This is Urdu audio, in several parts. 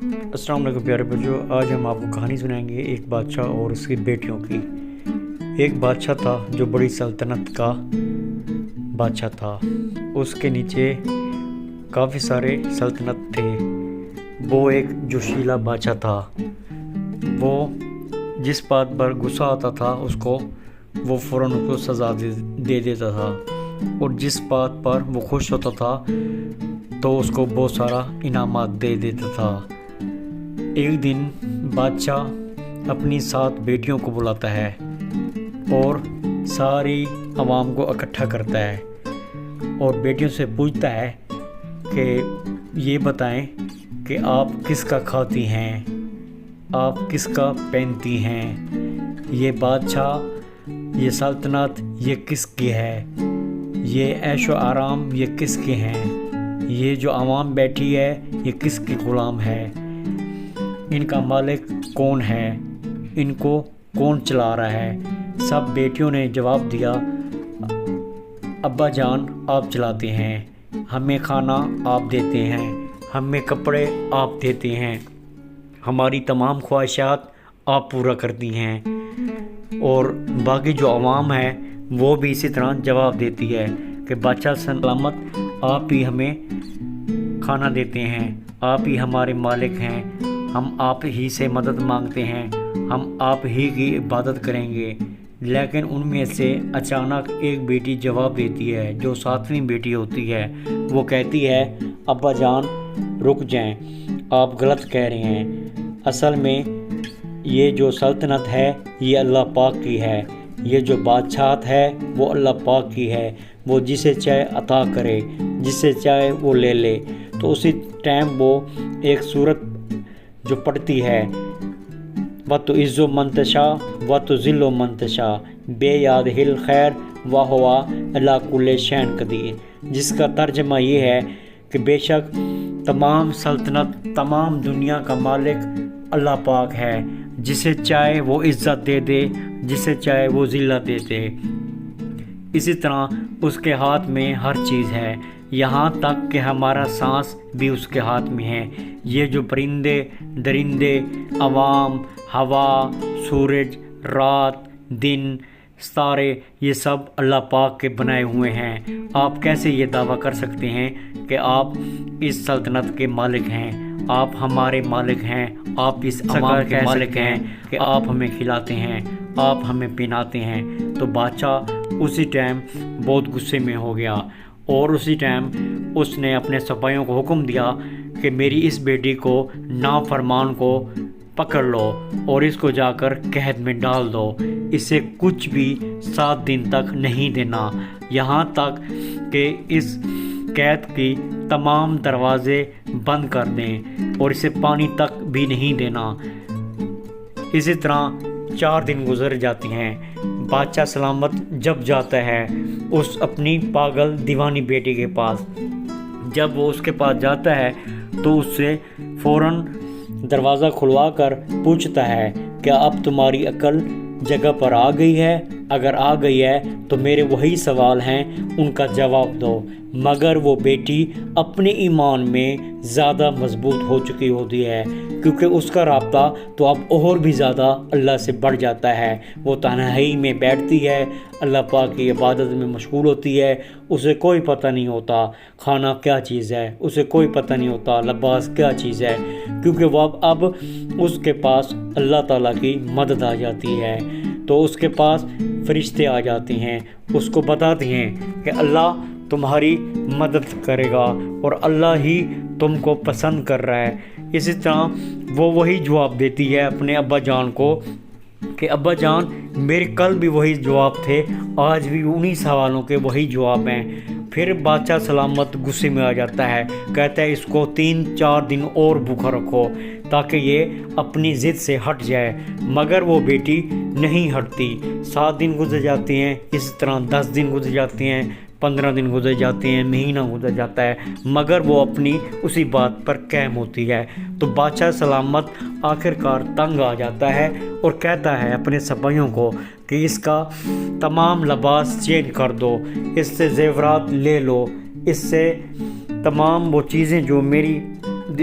السلام علیکم پیارے بچوں، آج ہم آپ کو کہانی سنائیں گے ایک بادشاہ اور اس کی بیٹیوں کی۔ ایک بادشاہ تھا جو بڑی سلطنت کا بادشاہ تھا۔ اس کے نیچے کافی سارے سلطنت تھے۔ وہ ایک جوشیلا بادشاہ تھا۔ وہ جس بات پر غصہ آتا تھا اس کو وہ فوراً اس کو سزا دے دیتا تھا، اور جس بات پر وہ خوش ہوتا تھا تو اس کو بہت سارا انعامات دے دیتا تھا۔ ایک دن بادشاہ اپنی 7 بیٹیوں کو بلاتا ہے اور ساری عوام کو اکٹھا کرتا ہے اور بیٹیوں سے پوچھتا ہے کہ یہ بتائیں کہ آپ کس کا کھاتی ہیں، آپ کس کا پہنتی ہیں، یہ بادشاہ، یہ سلطنت یہ کس کی ہے، یہ عیش و آرام یہ کس کے ہیں، یہ جو عوام بیٹھی ہے یہ کس کی غلام ہے، ان کا مالک کون ہے، ان کو کون چلا رہا ہے۔ سب بیٹیوں نے جواب دیا، ابا جان آپ چلاتے ہیں، ہمیں کھانا آپ دیتے ہیں، ہمیں کپڑے آپ دیتے ہیں، ہماری تمام خواہشات آپ پورا کرتی ہیں۔ اور باقی جو عوام ہے وہ بھی اسی طرح جواب دیتی ہے کہ بادشاہ سلامت، آپ ہی ہمیں کھانا دیتے ہیں، آپ ہی ہمارے مالک ہیں، ہم آپ ہی سے مدد مانگتے ہیں، ہم آپ ہی کی عبادت کریں گے۔ لیکن ان میں سے اچانک ایک بیٹی جواب دیتی ہے، جو 7ویں بیٹی ہوتی ہے۔ وہ کہتی ہے، ابا جان رک جائیں، آپ غلط کہہ رہے ہیں، اصل میں یہ جو سلطنت ہے یہ اللہ پاک کی ہے، یہ جو بادشاہت ہے وہ اللہ پاک کی ہے، وہ جسے چاہے عطا کرے، جسے چاہے وہ لے لے۔ تو اسی ٹائم وہ ایک سورت جو پڑھتی ہے، وَتُعِزُّ مَن تَشَاءُ وَتُذِلُّ مَن تَشَاءُ بِیَدِہِ الْخَیرُ وَہُوَ عَلیٰ کُلِّ شَیْءٍ قدیر، جس کا ترجمہ یہ ہے کہ بے شک تمام سلطنت، تمام دنیا کا مالک اللہ پاک ہے، جسے چاہے وہ عزت دے دے، جسے چاہے وہ ذلت دے دے۔ اسی طرح اس کے ہاتھ میں ہر چیز ہے، یہاں تک کہ ہمارا سانس بھی اس کے ہاتھ میں ہے۔ یہ جو پرندے، درندے، عوام، ہوا، سورج، رات، دن، ستارے، یہ سب اللہ پاک کے بنائے ہوئے ہیں۔ آپ کیسے یہ دعویٰ کر سکتے ہیں کہ آپ اس سلطنت کے مالک ہیں، آپ ہمارے مالک ہیں، آپ اس عوام کے مالک ہیں کہ آپ ہمیں کھلاتے ہیں، آپ ہمیں پہناتے ہیں۔ تو بادشاہ اسی ٹائم بہت غصے میں ہو گیا، اور اسی ٹائم اس نے اپنے سپاہیوں کو حکم دیا کہ میری اس بیٹی کو نافرمان کو پکڑ لو اور اس کو جا کر قید میں ڈال دو، اسے کچھ بھی 7 دن تک نہیں دینا، یہاں تک کہ اس قید کی تمام دروازے بند کر دیں، اور اسے پانی تک بھی نہیں دینا۔ اسی طرح 4 دن گزر جاتی ہیں۔ بادشاہ سلامت جب جاتا ہے اس اپنی پاگل دیوانی بیٹی کے پاس، جب وہ اس کے پاس جاتا ہے تو اس سے فوراً دروازہ کھلوا کر پوچھتا ہے، کیا اب تمہاری عقل جگہ پر آ گئی ہے؟ اگر آ گئی ہے تو میرے وہی سوال ہیں، ان کا جواب دو۔ مگر وہ بیٹی اپنے ایمان میں زیادہ مضبوط ہو چکی ہوتی ہے، کیونکہ اس کا رابطہ تو اب اور بھی زیادہ اللہ سے بڑھ جاتا ہے۔ وہ تنہائی میں بیٹھتی ہے، اللہ پاک کی عبادت میں مشغول ہوتی ہے، اسے کوئی پتہ نہیں ہوتا کھانا کیا چیز ہے، اسے کوئی پتہ نہیں ہوتا لباس کیا چیز ہے، کیونکہ وہ اب اس کے پاس اللہ تعالیٰ کی مدد آ جاتی ہے۔ تو اس کے پاس فرشتے آ جاتے ہیں، اس کو بتاتے ہیں کہ اللہ تمہاری مدد کرے گا اور اللہ ہی تم کو پسند کر رہا ہے۔ اسی طرح وہ وہی جواب دیتی ہے اپنے ابا جان کو کہ ابا جان میرے کل بھی وہی جواب تھے، آج بھی انہی سوالوں کے وہی جواب ہیں۔ پھر بادشاہ سلامت غصے میں آ جاتا ہے، کہتا ہے اس کو 3-4 دن اور بھوکا رکھو تاکہ یہ اپنی ضد سے ہٹ جائے، مگر وہ بیٹی نہیں ہٹتی۔ 7 دن گزر جاتے ہیں، اسی طرح 10 دن گزر جاتے ہیں، 15 دن گزر جاتے ہیں، مہینہ گزر جاتا ہے، مگر وہ اپنی اسی بات پر قائم ہوتی ہے۔ تو بادشاہ سلامت آخر کار تنگ آ جاتا ہے اور کہتا ہے اپنے سپاہیوں کو کہ اس کا تمام لباس چینج کر دو، اس سے زیورات لے لو، اس سے تمام وہ چیزیں جو میری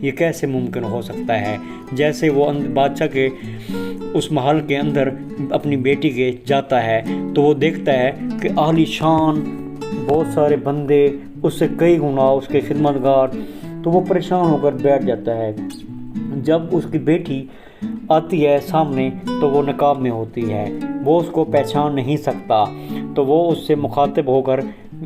یہ کیسے ممکن ہو سکتا ہے۔ جیسے وہ بادشاہ کے اس محل کے اندر اپنی بیٹی کے جاتا ہے تو وہ دیکھتا ہے کہ عالی شان بہت سارے بندے، اس سے کئی گنا اس کے خدمتگار، تو وہ پریشان ہو کر بیٹھ جاتا ہے۔ جب اس کی بیٹی آتی ہے سامنے تو وہ نقاب میں ہوتی ہے، وہ اس کو پہچان نہیں سکتا، تو وہ اس سے مخاطب ہو کر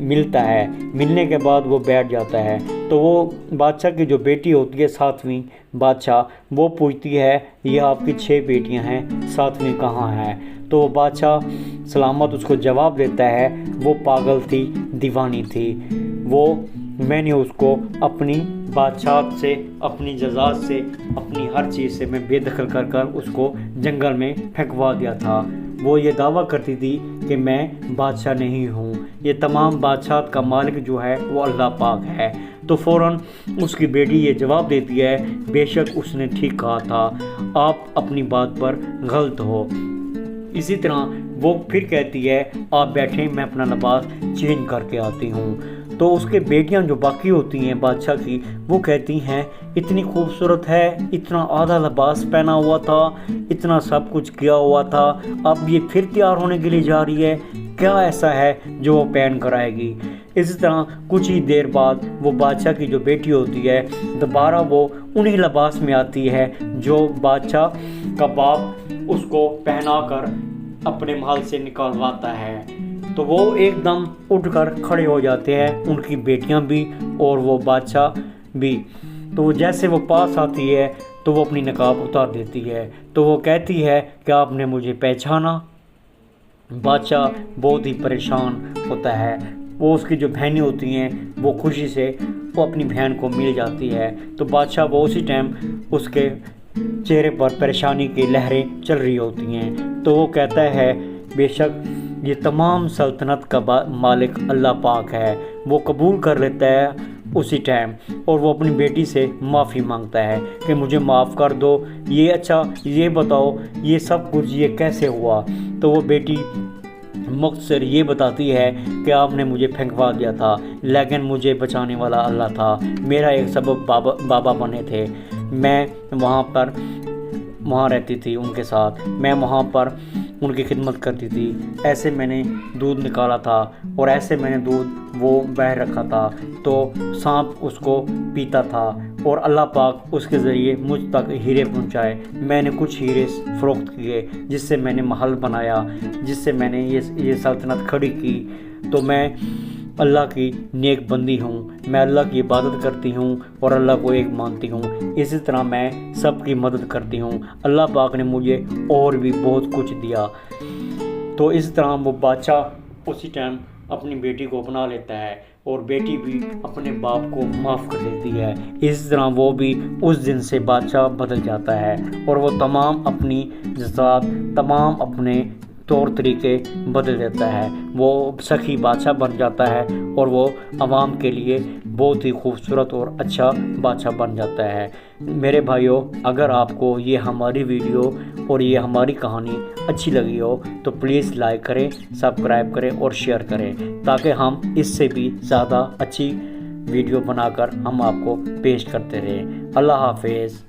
ملتا ہے۔ ملنے کے بعد وہ بیٹھ جاتا ہے تو وہ بادشاہ کی جو بیٹی ہوتی ہے 7ویں بادشاہ، وہ پوچھتی ہے یہ آپ کی 6 بیٹیاں ہیں، 7ویں کہاں ہے؟ تو وہ بادشاہ سلامت اس کو جواب دیتا ہے وہ پاگل تھی، دیوانی تھی، میں نے اس کو اپنی بادشاہت سے، اپنی جزات سے، اپنی ہر چیز سے میں بے دخل کر کر اس کو جنگل میں پھینکوا دیا تھا۔ وہ یہ دعویٰ کرتی تھی کہ میں بادشاہ نہیں ہوں، یہ تمام بادشاہت کا مالک جو ہے وہ اللہ پاک ہے۔ تو فوراً اس کی بیٹی یہ جواب دیتی ہے بے شک اس نے ٹھیک کہا تھا، آپ اپنی بات پر غلط ہو۔ اسی طرح وہ پھر کہتی ہے آپ بیٹھیں، میں اپنا لباس چینج کر کے آتی ہوں۔ تو اس کے بیٹیاں جو باقی ہوتی ہیں بادشاہ کی، وہ کہتی ہیں اتنی خوبصورت ہے، اتنا آدھا لباس پہنا ہوا تھا، اتنا سب کچھ کیا ہوا تھا، اب یہ پھر تیار ہونے کے لیے جا رہی ہے، کیا ایسا ہے جو وہ پہن کر آئے گی؟ اسی طرح کچھ ہی دیر بعد وہ بادشاہ کی جو بیٹی ہوتی ہے دوبارہ وہ انہی لباس میں آتی ہے جو بادشاہ کا باپ اس کو پہنا کر اپنے محل سے نکالواتا ہے۔ تو وہ ایک دم اٹھ کر کھڑے ہو جاتے ہیں، ان کی بیٹیاں بھی اور وہ بادشاہ بھی۔ تو جیسے وہ پاس آتی ہے تو وہ اپنی نقاب اتار دیتی ہے، تو وہ کہتی ہے کہ آپ نے مجھے پہچانا؟ بادشاہ بہت ہی پریشان ہوتا ہے۔ وہ اس کی جو بہنیں ہوتی ہیں وہ خوشی سے وہ اپنی بہن کو مل جاتی ہے، تو بادشاہ وہ اسی ٹائم اس کے چہرے پر پریشانی کی لہریں چل رہی ہوتی ہیں، تو وہ کہتا ہے بے شک یہ تمام سلطنت کا مالک اللہ پاک ہے۔ وہ قبول کر لیتا ہے اسی ٹائم، اور وہ اپنی بیٹی سے معافی مانگتا ہے کہ مجھے معاف کر دو، یہ بتاؤ یہ سب کچھ یہ کیسے ہوا؟ تو وہ بیٹی مختصر یہ بتاتی ہے کہ آپ نے مجھے پھینکوا دیا تھا، لیکن مجھے بچانے والا اللہ تھا، میرا ایک سبب بابا بنے تھے، میں وہاں رہتی تھی ان کے ساتھ، میں وہاں پر ان کی خدمت کرتی تھی، ایسے میں نے دودھ نکالا تھا اور ایسے میں نے دودھ وہ باہر رکھا تھا، تو سانپ اس کو پیتا تھا اور اللہ پاک اس کے ذریعے مجھ تک ہیرے پہنچائے، میں نے کچھ ہیرے فروخت کیے جس سے میں نے محل بنایا، جس سے میں نے یہ سلطنت کھڑی کی، تو میں اللہ کی نیک بندی ہوں، میں اللہ کی عبادت کرتی ہوں اور اللہ کو ایک مانتی ہوں، اسی طرح میں سب کی مدد کرتی ہوں، اللہ پاک نے مجھے اور بھی بہت کچھ دیا۔ تو اس طرح وہ بادشاہ اسی ٹائم اپنی بیٹی کو اپنا لیتا ہے اور بیٹی بھی اپنے باپ کو معاف کر دیتی ہے۔ اس طرح وہ بھی اس دن سے بادشاہ بدل جاتا ہے اور وہ تمام اپنی جذبات، تمام اپنے طور طریقے بدل دیتا ہے، وہ سخی بادشاہ بن جاتا ہے اور وہ عوام کے لیے بہت ہی خوبصورت اور اچھا بادشاہ بن جاتا ہے۔ میرے بھائیوں، اگر آپ کو یہ ہماری ویڈیو اور یہ ہماری کہانی اچھی لگی ہو تو پلیز لائک کریں، سبسکرائب کریں اور شیئر کریں، تاکہ ہم اس سے بھی زیادہ اچھی ویڈیو بنا کر ہم آپ کو پیش کرتے رہیں۔ اللہ حافظ۔